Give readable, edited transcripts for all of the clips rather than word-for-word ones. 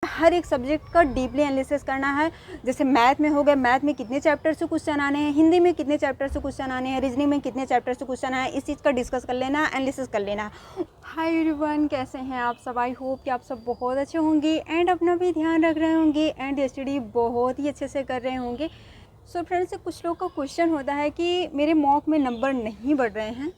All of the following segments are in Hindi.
हर एक सब्जेक्ट का डीपली एनालिसिस करना है। जैसे मैथ में हो गया, मैथ में कितने चैप्टर से क्वेश्चन आने हैं, हिंदी में कितने चैप्टर से क्वेश्चन आने हैं, रीजनिंग में कितने चैप्टर से क्वेश्चन आए, इस चीज़ का डिस्कस कर लेना, एनालिसिस कर लेना। हाय एवरीवन, कैसे हैं आप सब? आई होप कि आप सब बहुत अच्छे होंगे एंड अपना भी ध्यान रख रहे होंगे एंड स्टडी बहुत ही अच्छे से कर रहे होंगे। सो फ्रेंड्स, कुछ लोग का क्वेश्चन होता है कि मेरे मॉक में नंबर नहीं बढ़ रहे हैं,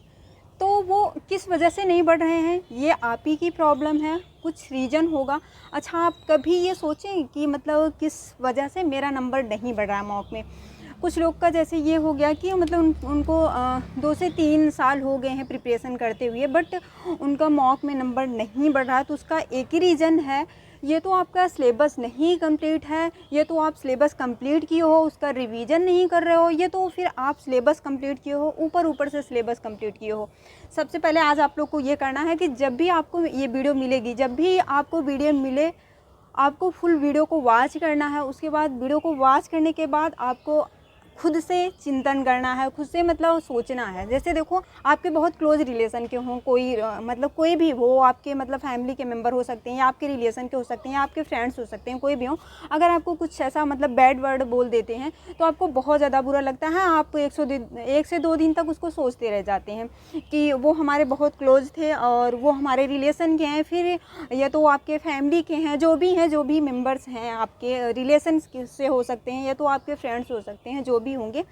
तो वो किस वजह से नहीं बढ़ रहे हैं? ये आप ही की प्रॉब्लम है, कुछ रीज़न होगा। अच्छा, आप कभी ये सोचें कि मतलब किस वजह से मेरा नंबर नहीं बढ़ रहा है मॉक में? कुछ लोग का जैसे ये हो गया कि मतलब उनको 2 से 3 साल हो गए हैं प्रिपरेशन करते हुए, बट उनका मॉक में नंबर नहीं बढ़ रहा। तो उसका एक ही रीज़न है, ये तो आपका सिलेबस नहीं कंप्लीट है, ये तो आप सिलेबस कंप्लीट किए हो, उसका रिवीजन नहीं कर रहे हो, ये तो फिर आप सिलेबस कंप्लीट किए हो, ऊपर से सिलेबस कंप्लीट किए हो। सबसे पहले आज आप लोग को ये करना है कि जब भी आपको ये वीडियो मिलेगी, जब भी आपको वीडियो मिले, आपको फुल वीडियो को वॉच करना है। उसके बाद वीडियो को वॉच करने के बाद आपको खुद से चिंतन करना है, खुद से मतलब सोचना है। जैसे देखो, आपके बहुत क्लोज रिलेशन के हों, कोई मतलब कोई भी हो, आपके मतलब फैमिली के मेंबर हो सकते हैं, या आपके रिलेशन के हो सकते हैं, या आपके फ्रेंड्स हो सकते हैं, कोई भी हो। अगर आपको कुछ ऐसा मतलब बैड वर्ड बोल देते हैं तो आपको बहुत ज़्यादा बुरा लगता है। आप 1 से 2 दिन तक उसको सोचते रह जाते हैं कि वो हमारे बहुत क्लोज थे और वो हमारे रिलेशन के हैं, फिर या तो आपके फैमिली के हैं, जो भी मेंबर्स हैं आपके रिलेशन से हो सकते हैं, या तो आपके फ्रेंड्स हो सकते हैं, जो भी होंगे।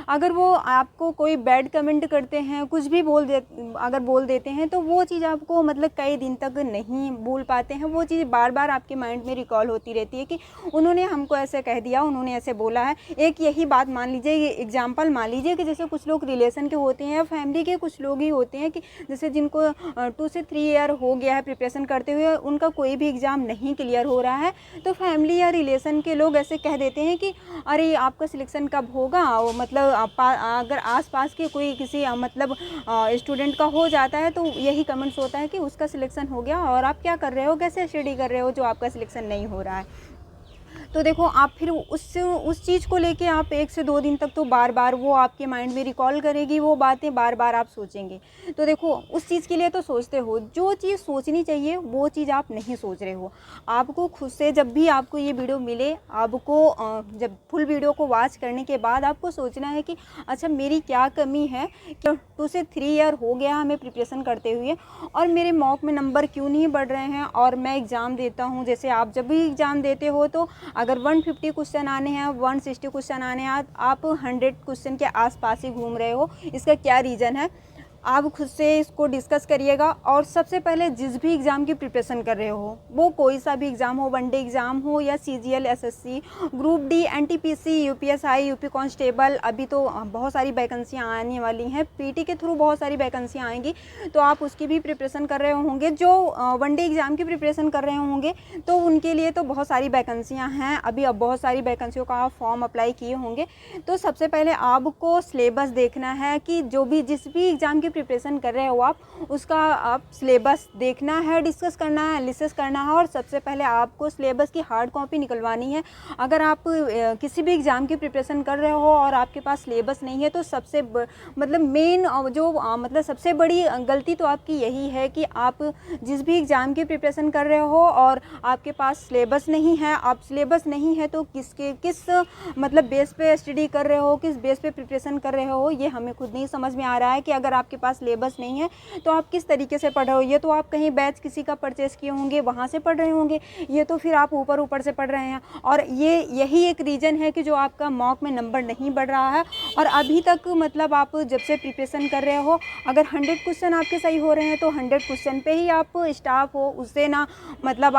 अगर वो आपको कोई बैड कमेंट करते हैं, कुछ भी अगर बोल देते हैं, तो वो चीज़ आपको मतलब कई दिन तक नहीं भूल पाते हैं। वो चीज़ बार बार आपके माइंड में रिकॉल होती रहती है कि उन्होंने हमको ऐसे कह दिया, उन्होंने ऐसे बोला है। एक यही बात मान लीजिए, ये एग्जाम्पल मान लीजिए कि जैसे कुछ लोग रिलेशन के होते हैं या फैमिली के कुछ लोग ही होते हैं कि जैसे जिनको 2 से 3 ईयर हो गया है प्रिपरेशन करते हुए, उनका कोई भी एग्ज़ाम नहीं क्लियर हो रहा है, तो फैमिली या रिलेशन के लोग ऐसे कह देते हैं कि अरे आपका सिलेक्शन कब होगा? वो मतलब अगर आसपास के कोई किसी मतलब स्टूडेंट का हो जाता है, तो यही कमेंट्स होता है कि उसका सिलेक्शन हो गया और आप क्या कर रहे हो, कैसे स्टडी कर रहे हो जो आपका सिलेक्शन नहीं हो रहा है। तो देखो, आप फिर उस चीज़ को लेके आप 1 से 2 दिन तक तो बार बार वो आपके माइंड में रिकॉल करेगी, वो बातें बार बार आप सोचेंगे। तो देखो, उस चीज़ के लिए तो सोचते हो, जो चीज़ सोचनी चाहिए वो चीज़ आप नहीं सोच रहे हो। आपको खुद से जब भी आपको ये वीडियो मिले, आपको जब फुल वीडियो को वॉच करने के बाद आपको सोचना है कि अच्छा, मेरी क्या कमी है कि 2 से 3 ईयर हो गया हमें प्रिपरेशन करते हुए, और मेरे मॉक में नंबर क्यों नहीं बढ़ रहे हैं। और मैं एग्ज़ाम देता हूँ, जैसे आप जब भी एग्ज़ाम देते हो, तो अगर 150 क्वेश्चन आने हैं, 160 क्वेश्चन आने हैं, आप 100 क्वेश्चन के आसपास ही घूम रहे हो। इसका क्या रीज़न है? आप खुद से इसको डिस्कस करिएगा। और सबसे पहले जिस भी एग्ज़ाम की प्रिपरेशन कर रहे हो, वो कोई सा भी एग्ज़ाम हो, वनडे एग्ज़ाम हो या CGL, SSC, group D, NTPC, UPSI, UP constable, अभी तो बहुत सारी वैकेंसियाँ आने वाली हैं, PT के थ्रू बहुत सारी वैकेंसियाँ आएंगी, तो आप उसकी भी प्रिपरेशन कर रहे होंगे। जो वनडे एग्ज़ाम की प्रिपरेशन कर रहे होंगे, तो उनके लिए तो बहुत सारी वैकेंसियाँ हैं अभी। अब बहुत सारी वैकेंसियों का आप फॉर्म अप्लाई किए होंगे। तो सबसे पहले आपको सिलेबस देखना है कि जिस भी एग्ज़ाम की प्रिपरेशन कर रहे हो आप, उसका आप सिलेबस देखना है, डिस्कस करना है, एनालिसिस करना है। और सबसे पहले आपको सिलेबस की हार्ड कॉपी निकलवानी है। अगर आप किसी भी एग्ज़ाम की प्रिपरेशन कर रहे हो और आपके पास सिलेबस नहीं है, तो सबसे मतलब मेन जो मतलब सबसे बड़ी गलती तो आपकी यही है कि आप जिस भी एग्ज़ाम की प्रिपरेशन कर रहे हो और आपके पास सिलेबस नहीं है। आप सिलेबस नहीं है तो किस मतलब बेस पे स्टडी कर रहे हो, किस बेस पे प्रिपरेशन कर रहे हो, ये हमें खुद नहीं समझ में आ रहा है। कि अगर आपके पास सिलेबस नहीं है तो आप किस तरीके से पढ़ रहे हो। ये तो आप कहीं बैच किसी का परचेस किए होंगे, वहाँ से पढ़ रहे होंगे, ये तो फिर आप ऊपर से पढ़ रहे हैं। और यही एक रीज़न है कि जो आपका मॉक में नंबर नहीं बढ़ रहा है। और अभी तक मतलब आप जब से प्रिपरेशन कर रहे हो, अगर 100 क्वेश्चन आपके सही हो रहे हैं, तो 100 क्वेश्चन पे ही आप स्टाफ हो, उससे ना मतलब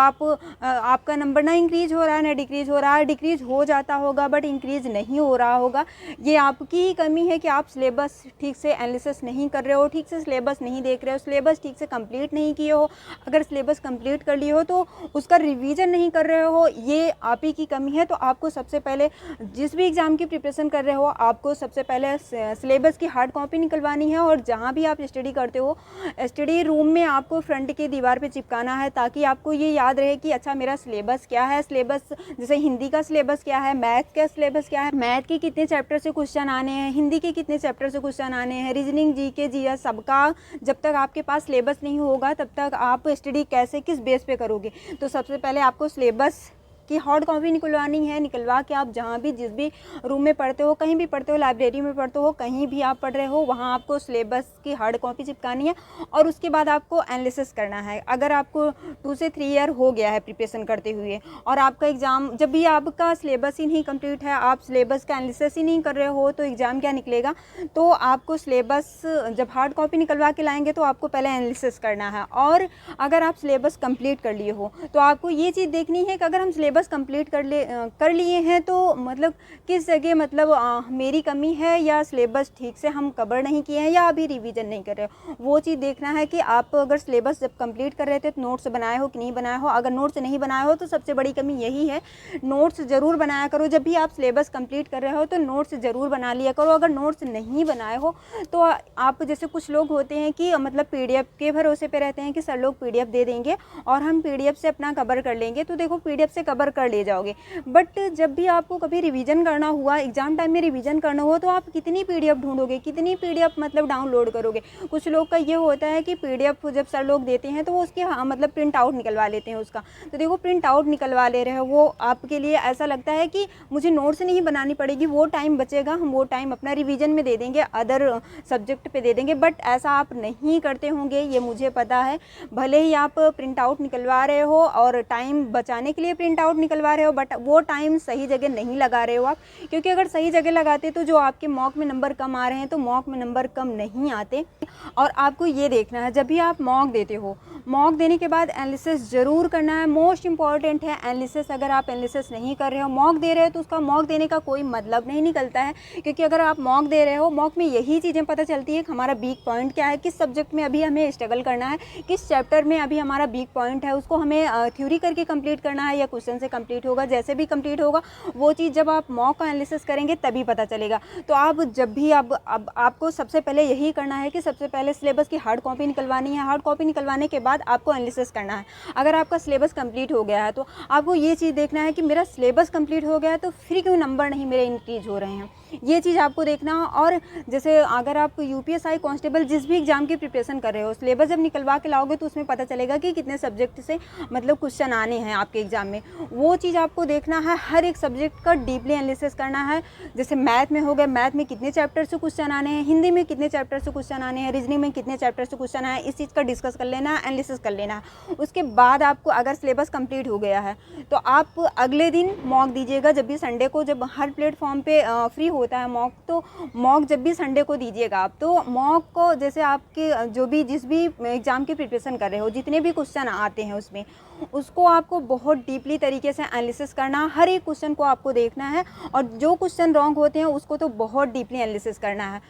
आपका नंबर ना इंक्रीज हो रहा है ना डिक्रीज हो रहा है। डिक्रीज हो जाता होगा बट इंक्रीज नहीं हो रहा होगा। ये आपकी ही कमी है कि आप सिलेबस ठीक से एनालिसिस नहीं कर रहे हो, ठीक से सिलेबस नहीं देख रहे हो, सिलेबस ठीक से कंप्लीट नहीं किए हो। अगर सिलेबस कंप्लीट कर लिए हो तो उसका रिवीजन नहीं कर रहे हो, ये आप ही की कमी है। तो आपको सबसे पहले जिस भी एग्ज़ाम की प्रिपरेशन कर रहे हो, आपको सबसे पहले सिलेबस की हार्ड कॉपी निकलवानी है। और जहाँ भी आप स्टडी करते हो, स्टडी रूम में आपको फ्रंट की दीवार पे चिपकाना है, ताकि आपको ये याद रहे कि अच्छा, मेरा सिलेबस क्या है। सिलेबस जैसे हिंदी का सिलेबस क्या है, मैथ का सिलेबस क्या है, मैथ के कितने चैप्टर से क्वेश्चन आने हैं, हिंदी के कितने चैप्टर से क्वेश्चन आने हैं, रीजनिंग, GK, या सबका जब तक आपके पास सिलेबस नहीं होगा तब तक आप स्टडी कैसे, किस बेस पे करोगे। तो सबसे पहले आपको सिलेबस कि हार्ड कॉपी निकलवानी है, निकलवा के आप जहाँ भी जिस भी रूम में पढ़ते हो, कहीं भी पढ़ते हो, लाइब्रेरी में पढ़ते हो, कहीं भी आप पढ़ रहे हो, वहाँ आपको सिलेबस की हार्ड कॉपी चिपकानी है और उसके बाद आपको एनालिसिस करना है। अगर आपको 2 से 3 ईयर हो गया है प्रिपरेशन करते हुए और आपका एग्ज़ाम जब भी आपका सिलेबस ही नहीं कंप्लीट है, आप सिलेबस का एनालिसिस ही नहीं कर रहे हो, तो एग्ज़ाम क्या निकलेगा। तो आपको सिलेबस जब हार्ड कॉपी निकलवा के लाएंगे तो आपको पहले एनालिसिस करना है। और अगर आप सिलेबस कंप्लीट कर लिए हो तो आपको ये चीज़ देखनी है कि अगर हम सिलेबस कंप्लीट कर लिए हैं तो मतलब किस जगह मतलब मेरी कमी है या सिलेबस ठीक से हम कवर नहीं किए हैं या अभी रिवीजन नहीं कर रहे हो, वो चीज़ देखना है। कि आप अगर सिलेबस जब कंप्लीट कर रहे थे तो नोट्स बनाए हो कि नहीं बनाए हो। अगर नोट्स नहीं बनाए हो तो सबसे बड़ी कमी यही है, नोट्स ज़रूर बनाया करो। जब भी आप सिलेबस कंप्लीट कर रहे हो तो नोट्स ज़रूर बना लिया करो। अगर नोट्स नहीं बनाए हो तो आप जैसे कुछ लोग होते हैं कि मतलब PDF के भरोसे पे रहते हैं कि सर लोग PDF दे देंगे और हम PDF से अपना कवर कर लेंगे। तो देखो PDF से कवर कर ले जाओगे, बट जब भी आपको कभी रिवीजन करना हुआ, एग्जाम टाइम में रिवीजन करना हुआ, तो आप कितनी PDF ढूंढोगे, कितनी PDF मतलब डाउनलोड करोगे। कुछ लोग का ये होता है कि PDF जब सर लोग देते हैं तो वो उसके मतलब प्रिंट आउट निकलवा लेते हैं उसका। तो देखो प्रिंट आउट निकलवा ले रहे हो, वो आपके लिए ऐसा लगता है कि मुझे नोट्स नहीं बनानी पड़ेगी, वो टाइम बचेगा, हम वो टाइम अपना रिवीजन में दे देंगे, अदर सब्जेक्ट पे दे देंगे। बट ऐसा आप नहीं करते होंगे, ये मुझे पता है। भले ही आप प्रिंट आउट निकलवा रहे हो और टाइम बचाने के लिए प्रिंट आउट निकलवा रहे हो, बट वो टाइम सही जगह नहीं लगा रहे हो आप। क्योंकि अगर सही जगह लगाते तो जो आपके मॉक में नंबर कम आ रहे हैं तो मॉक में नंबर कम नहीं आते। और आपको ये देखना है जब भी आप मॉक देते हो, मॉक देने के बाद एनालिसिस ज़रूर करना है। मोस्ट इंपॉर्टेंट है एनालिसिस। अगर आप एनालिसिस नहीं कर रहे हो, मॉक दे रहे हो, तो उसका मॉक देने का कोई मतलब नहीं निकलता है। क्योंकि अगर आप मॉक दे रहे हो, मॉक में यही चीज़ें पता चलती है कि हमारा वीक पॉइंट क्या है, किस सब्जेक्ट में अभी हमें स्ट्रगल करना है, किस चैप्टर में अभी हमारा वीक पॉइंट है, उसको हमें थ्योरी करके कंप्लीट करना है या क्वेश्चन से कंप्लीट होगा। जैसे भी कंप्लीट होगा वो चीज़ जब आप मॉक का एनालिसिस करेंगे तभी पता चलेगा। तो आप जब भी अब आपको सबसे पहले यही करना है कि सबसे पहले सिलेबस की हार्ड कॉपी निकलवानी है। हार्ड कॉपी निकलवाने के बाद आपको एनालिसिस करना है। अगर आपका सिलेबस कंप्लीट हो गया है तो आपको ये चीज़ देखना है कि मेरा सिलेबस कंप्लीट हो गया है तो फिर क्यों नंबर नहीं मेरे इंक्रीज हो रहे हैं, ये चीज़ आपको देखना। और जैसे अगर आप UPSI कांस्टेबल जिस भी एग्जाम की प्रिपरेशन कर रहे हो, सिलेबस जब निकलवा के लाओगे तो उसमें पता चलेगा कि कितने सब्जेक्ट से मतलब क्वेश्चन आने हैं आपके एग्जाम में। वो चीज़ आपको देखना है। हर एक सब्जेक्ट का डीपली एनालिसिस करना है। जैसे मैथ में हो गया, मैथ में कितने चैप्टर से क्वेश्चन आने हैं, हिंदी में कितने चैप्टर से क्वेश्चन आने हैं, रीजनिंग में कितने चैप्टर से क्वेश्चन आए, इस चीज़ का डिस्कस कर लेना, एनालिसिस कर लेना। उसके बाद आपको अगर सिलेबस कंप्लीट हो गया है तो आप अगले दिन मॉक दीजिएगा। जब भी संडे को, जब हर प्लेटफॉर्म पे फ्री होता है मॉक, तो मॉक जब भी संडे को दीजिएगा आप, तो मॉक को जैसे आपके जो भी जिस भी एग्ज़ाम की प्रिपरेशन कर रहे हो, जितने भी क्वेश्चन आते हैं उसमें, उसको आपको बहुत डीपली तरीके से एनालिसिस करना। हर एक क्वेश्चन को आपको देखना है और जो क्वेश्चन रॉन्ग होते हैं उसको तो बहुत डीपली एनालिसिस करना है।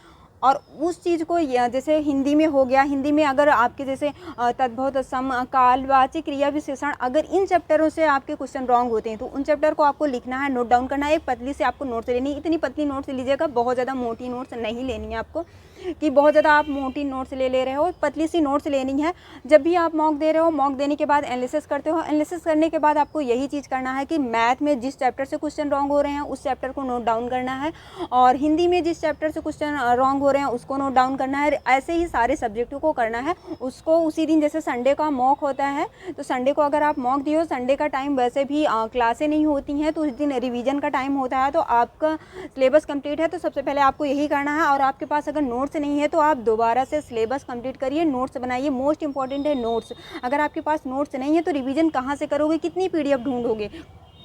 और उस चीज़ को जैसे हिंदी में हो गया, हिंदी में अगर आपके जैसे तद्भव, सम, काल, वाची, क्रिया, विशेषण, अगर इन चैप्टरों से आपके क्वेश्चन रॉन्ग होते हैं तो उन चैप्टर को आपको लिखना है, नोट डाउन करना है। एक पतली से आपको नोट्स लेनी है। इतनी पतली नोट्स लीजिएगा, बहुत ज़्यादा मोटी नोट्स नहीं लेनी है आपको कि बहुत ज़्यादा आप मोटी नोट्स ले रहे हो। पतली सी नोट्स लेनी है। जब भी आप मॉक दे रहे हो, मॉक देने के बाद एनालिसिस करते हो, एनालिसिस करने के बाद आपको यही चीज़ करना है कि मैथ में जिस चैप्टर से क्वेश्चन रॉन्ग हो रहे हैं उस चैप्टर को नोट डाउन करना है, और हिंदी में जिस चैप्टर से क्वेश्चन रॉन्ग हो रहे हैं उसको नोट डाउन करना है। ऐसे ही सारे सब्जेक्टों को करना है। उसको उसी दिन, जैसे संडे का मॉक होता है तो संडे को अगर आप मॉक दिए हो, संडे का टाइम वैसे भी क्लासें नहीं होती हैं तो उस दिन रिवीजन का टाइम होता है, तो आपका सिलेबस कंप्लीट है तो सबसे पहले आपको यही करना है। और आपके पास अगर नोट्स नहीं है तो आप दोबारा से सिलेबस कंप्लीट करिए, नोट्स बनाइए। मोस्ट इंपॉर्टेंट है नोट्स। अगर आपके पास नोट्स नहीं है तो रिवीजन कहाँ से करोगे, कितनी PDF ढूंढोगे।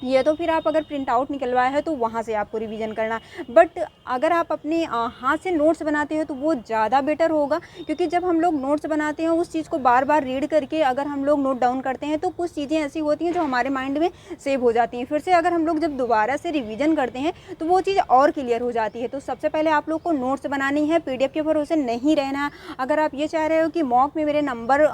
ये तो फिर आप अगर प्रिंट आउट निकलवाया है तो वहाँ से आपको रिवीजन करना है। बट अगर आप अपने हाथ से नोट्स बनाते हो तो वो ज़्यादा बेटर होगा, क्योंकि जब हम लोग नोट्स बनाते हैं उस चीज़ को बार बार रीड करके अगर हम लोग नोट डाउन करते हैं तो कुछ चीज़ें ऐसी होती हैं जो हमारे माइंड में सेव हो जाती हैं। फिर से अगर हम लोग जब दोबारा से रिवीजन करते हैं तो वो चीज़ और क्लियर हो जाती है। तो सबसे पहले आप लोग को नोट्स बनानी है, PDF के भरोसे नहीं रहना है। अगर आप ये चाह रहे हो कि मॉक में मेरे नंबर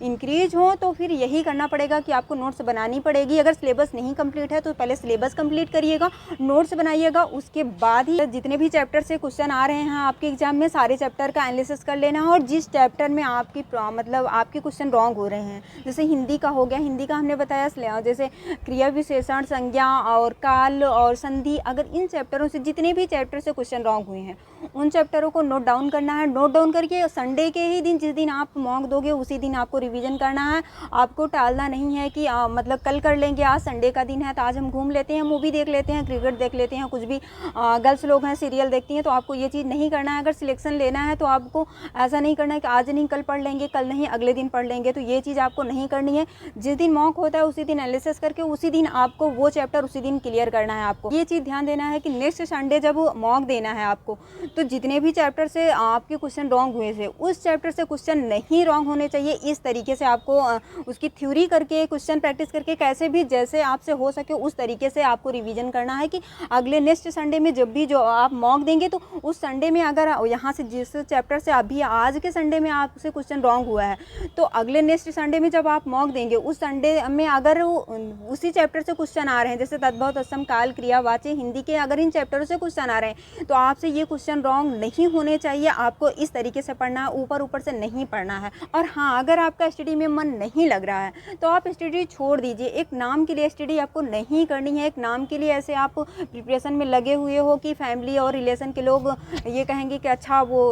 इंक्रीज हो तो फिर यही करना पड़ेगा कि आपको नोट्स बनानी पड़ेगी। अगर सिलेबस नहीं कंप्लीट है तो पहले सिलेबस कंप्लीट करिएगा, नोट्स बनाइएगा, उसके बाद ही जितने भी चैप्टर से क्वेश्चन आ रहे हैं आपके एग्जाम में सारे चैप्टर का एनालिसिस कर लेना है। और जिस चैप्टर में आपकी मतलब आपके क्वेश्चन रॉन्ग हो रहे हैं, जैसे हिंदी का हो गया, हिंदी का हमने बताया जैसे क्रिया विशेषण, संज्ञा और काल और संधि, अगर इन चैप्टरों से जितने भी चैप्टर से क्वेश्चन रॉन्ग हुए हैं उन चैप्टरों को नोट डाउन करना है। नोट डाउन करके संडे के ही दिन, जिस दिन आप मॉक दोगे उसी दिन आपको रिवीजन करना है। आपको टालना नहीं है कि मतलब कल कर लेंगे, आज संडे का दिन है तो आज हम घूम लेते हैं, मूवी देख लेते हैं, क्रिकेट देख लेते हैं, कुछ भी गर्ल्स लोग हैं सीरियल देखती हैं, तो आपको ये चीज़ नहीं करना है। अगर सिलेक्शन लेना है तो आपको ऐसा नहीं करना है कि आज नहीं कल पढ़ लेंगे, कल नहीं अगले दिन पढ़ लेंगे, तो ये चीज़ आपको नहीं करनी है। जिस दिन मॉक होता है उसी दिन एनालिसिस करके उसी दिन आपको वो चैप्टर उसी दिन क्लियर करना है। आपको ये चीज़ ध्यान देना है कि नेक्स्ट संडे जब मॉक देना है आपको, तो जितने भी चैप्टर से आपके क्वेश्चन रॉन्ग हुए थे उस चैप्टर से क्वेश्चन नहीं रॉन्ग होने चाहिए। इस तरीके से आपको उसकी थ्योरी करके, क्वेश्चन प्रैक्टिस करके, कैसे भी जैसे आपसे हो सके उस तरीके से आपको रिवीजन करना है कि अगले नेक्स्ट संडे में जब भी जो आप मॉक देंगे तो उस संडे में अगर यहाँ से जिस चैप्टर से अभी आज के संडे में आपसे क्वेश्चन रॉन्ग हुआ है तो अगले नेक्स्ट संडे में जब आप मॉक देंगे उस संडे में अगर उसी चैप्टर से क्वेश्चन आ रहे हैं, जैसे तद्भव, तत्सम, काल, क्रिया, वाच्य, हिंदी के अगर इन चैप्टरों से क्वेश्चन आ रहे हैं तो आपसे ये क्वेश्चन रॉन्ग नहीं होने चाहिए। आपको इस तरीके से पढ़ना है, ऊपर ऊपर से नहीं पढ़ना है। और हाँ, अगर आपका स्टडी में मन नहीं लग रहा है तो आप स्टडी छोड़ दीजिए। एक नाम के लिए स्टडी आपको नहीं करनी है। एक नाम के लिए ऐसे आप प्रिपरेशन में लगे हुए हो कि फैमिली और रिलेशन के लोग ये कहेंगे कि अच्छा वो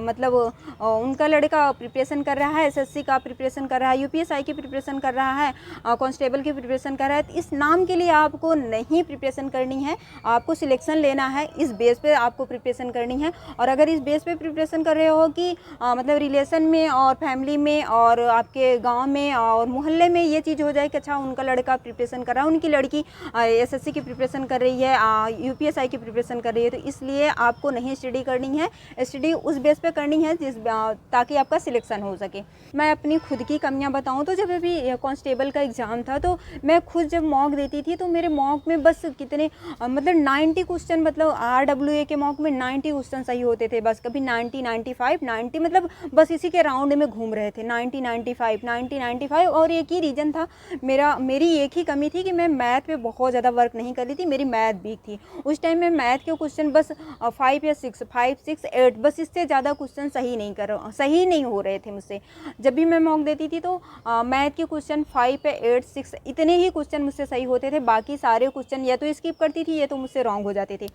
मतलब उनका लड़का प्रिपरेशन कर रहा है, एसएससी का प्रिपरेशन कर रहा है, यूपीएसआई की प्रिपरेशन कर रहा है, कांस्टेबल की प्रिपरेशन कर रहा है, तो इस नाम के लिए आपको नहीं प्रिपरेशन करनी है। आपको सिलेक्शन लेना है, इस बेस पे आपको प्रिपरेशन करनी है। और अगर इस बेस पे प्रिपरेशन कर रहे हो कि मतलब रिलेशन में और फैमिली में और आपके गांव में और मोहल्ले में ये चीज़ हो जाए कि अच्छा उनका लड़का प्रिपरेशन कर रहा है, उनकी लड़की एसएससी की प्रिपरेशन कर रही है, यूपीएसआई की प्रिपरेशन कर रही है, तो इसलिए आपको नहीं स्टडी करनी है। स्टडी उस बेस पे करनी है ताकि आपका सिलेक्शन हो सके। मैं अपनी खुद की कमियां बताऊं तो जब अभी कांस्टेबल का एग्ज़ाम था तो मैं खुद जब मॉक देती थी तो मेरे मॉक में बस कितने मतलब 90 क्वेश्चन, मतलब RWA के मॉक में 90 क्वेश्चन सही होते थे बस। कभी 90, 95, 90, मतलब बस इसी के राउंड में घूम रहे थे, 90, 95, 90, 95। और एक ही रीज़न था मेरी एक ही कमी थी कि मैं मैथ पे बहुत ज़्यादा वर्क नहीं कर रही थी, मेरी मैथ वीक थी उस टाइम। में मैथ के क्वेश्चन बस 5 या 6, 5, 6, 8, बस इससे ज़्यादा क्वेश्चन सही नहीं हो रहे थे मुझसे। जब भी मैं मॉक देती थी तो मैथ के क्वेश्चन 5 या 8, 6 इतने ही क्वेश्चन मुझसे सही होते थे, बाकी सारे क्वेश्चन या तो स्किप करती थी या तो मुझसे रॉन्ग हो जाते थे।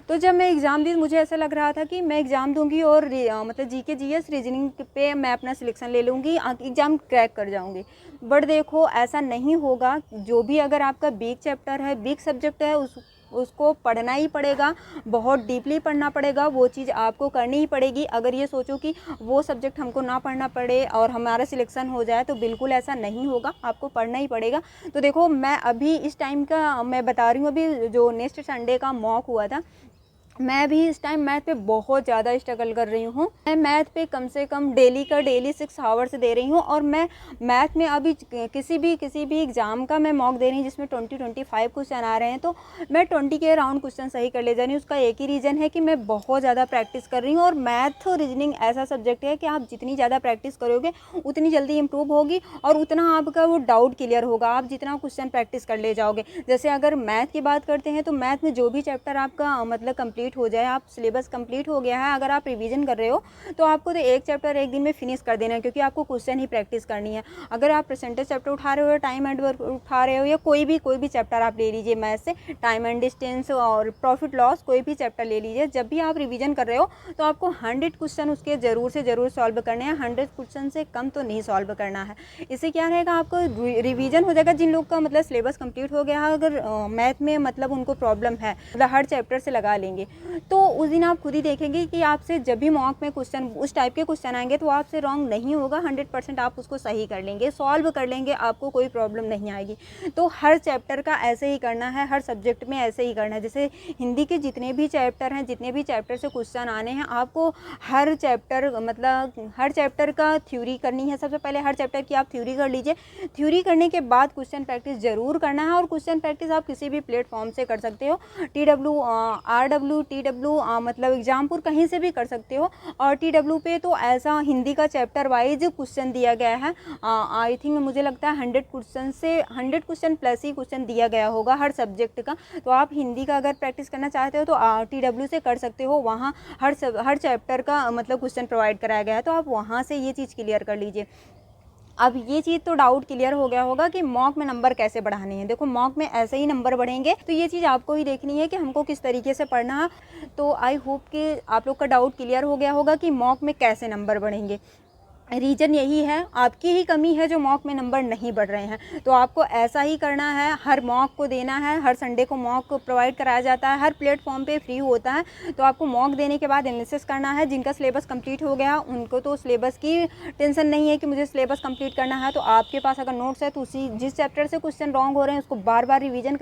तो जब मैं एग्ज़ाम दी मुझे ऐसा लग रहा था कि मैं एग्ज़ाम दूंगी और मतलब जीके जीएस रीजनिंग पे मैं अपना सिलेक्शन ले लूँगी, एग्ज़ाम क्रैक कर जाऊँगी। बट देखो ऐसा नहीं होगा। जो भी अगर आपका वीक चैप्टर है, वीक सब्जेक्ट है, उसको पढ़ना ही पड़ेगा, बहुत डीपली पढ़ना पड़ेगा, वो चीज़ आपको करनी ही पड़ेगी। अगर ये सोचो कि वो सब्जेक्ट हमको ना पढ़ना पड़े और हमारा सिलेक्शन हो जाए तो बिल्कुल ऐसा नहीं होगा, आपको पढ़ना ही पड़ेगा। तो देखो मैं अभी इस टाइम का मैं बता रही हूँ, अभी जो नेक्स्ट संडे का मॉक हुआ था मैं भी इस टाइम मैथ पे बहुत ज़्यादा स्ट्रगल कर रही हूँ। मैं मैथ पे कम से कम डेली 6 आवर्स दे रही हूँ और मैं मैथ में अभी किसी भी एग्ज़ाम का मैं मॉक दे रही हूँ जिसमें 20-25 क्वेश्चन आ रहे हैं तो मैं 20 के अराउंड क्वेश्चन सही कर ले जा रही हूँ। उसका एक ही रीज़न है कि मैं बहुत ज़्यादा प्रैक्टिस कर रही हूँ। और मैथ रीजनिंग ऐसा सब्जेक्ट है कि आप जितनी ज़्यादा प्रैक्टिस करोगे उतनी जल्दी इंप्रूव होगी और उतना आपका वो डाउट क्लियर होगा, आप जितना क्वेश्चन प्रैक्टिस कर ले जाओगे। जैसे अगर मैथ की बात करते हैं तो मैथ में जो भी चैप्टर आपका मतलब कंप्लीट हो जाए, आप सिलेबस कंप्लीट हो गया है, अगर आप रिवीजन कर रहे हो तो आपको तो एक चैप्टर एक दिन में फिनिश कर देना है, क्योंकि आपको क्वेश्चन ही प्रैक्टिस करनी है। अगर आप परसेंटेज चैप्टर उठा रहे हो, टाइम एंड वर्क उठा रहे हो, या कोई भी चैप्टर आप ले लीजिए मैथ से, टाइम एंड डिस्टेंस और प्रॉफिट लॉस, कोई भी चैप्टर ले लीजिए। जब भी आप रिवीजन कर रहे हो तो आपको 100 क्वेश्चन उसके ज़रूर से ज़रूर सॉल्व करने हैं, 100 क्वेश्चन से कम तो नहीं सॉल्व करना है। इससे क्या रहेगा, आपको रिवीजन हो जाएगा। जिन लोग का मतलब सिलेबस कंप्लीट हो गया है, अगर मैथ में मतलब उनको प्रॉब्लम है, मतलब हर चैप्टर से लगा लेंगे, तो उस दिन आप खुद ही देखेंगे कि आपसे जब भी मॉक में क्वेश्चन उस टाइप के क्वेश्चन आएंगे तो आपसे रॉन्ग नहीं होगा, 100% आप उसको सही कर लेंगे, सॉल्व कर लेंगे, आपको कोई प्रॉब्लम नहीं आएगी। तो हर चैप्टर का ऐसे ही करना है, हर सब्जेक्ट में ऐसे ही करना है। जैसे हिंदी के जितने भी चैप्टर हैं, जितने भी चैप्टर से क्वेश्चन आने हैं, आपको हर चैप्टर मतलब हर चैप्टर का थ्योरी करनी है। सबसे पहले हर चैप्टर की आप थ्योरी कर लीजिए। थ्योरी करने के बाद क्वेश्चन प्रैक्टिस ज़रूर करना है। और क्वेश्चन प्रैक्टिस आप किसी भी प्लेटफॉर्म से कर सकते हो, TW RW TW मतलब एग्जामपुर कहीं से भी कर सकते हो। और TW पे तो ऐसा हिंदी का चैप्टर वाइज क्वेश्चन दिया गया है, आई थिंक मुझे लगता है 100 क्वेश्चन से 100 क्वेश्चन प्लस ही क्वेश्चन दिया गया होगा हर सब्जेक्ट का। तो आप हिंदी का अगर प्रैक्टिस करना चाहते हो तो TW से कर सकते हो, वहाँ हर चैप्टर का मतलब क्वेश्चन प्रोवाइड कराया गया है, तो आप वहाँ से ये चीज़ क्लियर कर लीजिए। अब ये चीज़ तो डाउट क्लियर हो गया होगा कि मॉक में नंबर कैसे बढ़ाने हैं। देखो मॉक में ऐसे ही नंबर बढ़ेंगे, तो ये चीज़ आपको ही देखनी है कि हमको किस तरीके से पढ़ना है। तो आई होप कि आप लोग का डाउट क्लियर हो गया होगा कि मॉक में कैसे नंबर बढ़ेंगे। रीज़न यही है, आपकी ही कमी है जो मॉक में नंबर नहीं बढ़ रहे हैं। तो आपको ऐसा ही करना है, हर मॉक को देना है, हर संडे को मॉक प्रोवाइड कराया जाता है, हर प्लेटफॉर्म पे फ्री होता है। तो आपको मॉक देने के बाद एनालिसिस करना है। जिनका सिलेबस कंप्लीट हो गया उनको तो सिलेबस की टेंशन नहीं है कि मुझे सिलेबस कंप्लीट करना है। तो आपके पास अगर नोट्स है तो उसी जिस चैप्टर से क्वेश्चन रॉन्ग हो रहे हैं उसको बार बार रिवीजन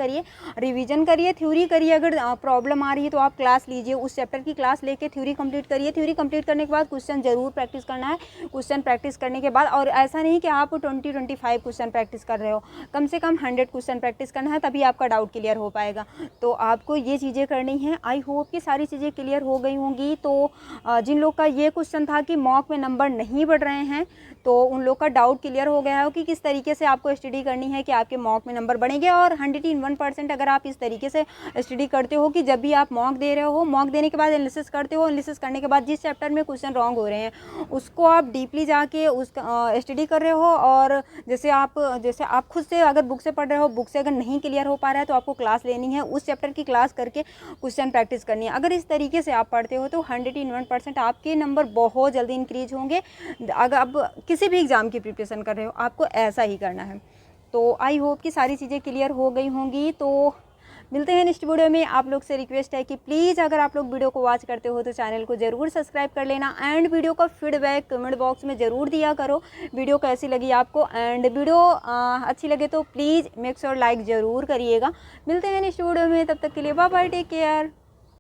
करिए, थ्योरी करिए। अगर प्रॉब्लम आ रही है तो आप क्लास लीजिए, उस चैप्टर की क्लास लेके थ्योरी कंप्लीट करिए। थ्योरी कंप्लीट करने के बाद क्वेश्चन जरूर प्रैक्टिस करना है। क्वेश्चन प्रैक्टिस करने के बाद, और ऐसा नहीं कि आप 20-25 क्वेश्चन प्रैक्टिस कर रहे हो, कम से कम 100 क्वेश्चन प्रैक्टिस करना है, तभी आपका डाउट क्लियर हो पाएगा। तो आपको ये चीज़ें करनी है। आई होप कि सारी चीज़ें क्लियर हो गई होंगी। तो जिन लोग का ये क्वेश्चन था कि मॉक में नंबर नहीं बढ़ रहे हैं, तो उन लोग का डाउट क्लियर हो गया हो कि किस तरीके से आपको स्टडी करनी है कि आपके मॉक में नंबर बढ़ेंगे। और 101% अगर आप इस तरीके से स्टडी करते हो कि जब भी आप मॉक दे रहे हो, मॉक देने के बाद एनालिसिस करते हो, एनालिसिस करने के बाद जिस चैप्टर में क्वेश्चन रॉन्ग हो रहे हैं उसको आप डीपली जाके उसका स्टडी कर रहे हो। और जैसे आप खुद से अगर बुक से पढ़ रहे हो, बुक से अगर नहीं क्लियर हो पा रहा है तो आपको क्लास लेनी है, उस चैप्टर की क्लास करके क्वेश्चन प्रैक्टिस करनी है। अगर इस तरीके से आप पढ़ते हो तो 101% आपके नंबर बहुत जल्दी इंक्रीज होंगे। अगर आप किसी भी एग्ज़ाम की प्रिपरेशन कर रहे हो आपको ऐसा ही करना है। तो आई होप कि सारी चीज़ें क्लियर हो गई होंगी। तो मिलते हैं नेक्स्ट वीडियो में। आप लोग से रिक्वेस्ट है कि प्लीज़ अगर आप लोग वीडियो को वॉच करते हो तो चैनल को ज़रूर सब्सक्राइब कर लेना। एंड वीडियो का फीडबैक कमेंट बॉक्स में ज़रूर दिया करो, वीडियो कैसी लगी आपको। एंड वीडियो अच्छी लगे तो प्लीज़ मेक श्योर लाइक ज़रूर करिएगा। मिलते हैं नेक्स्ट वीडियो में, तब तक के लिए बाय बाय, टेक केयर।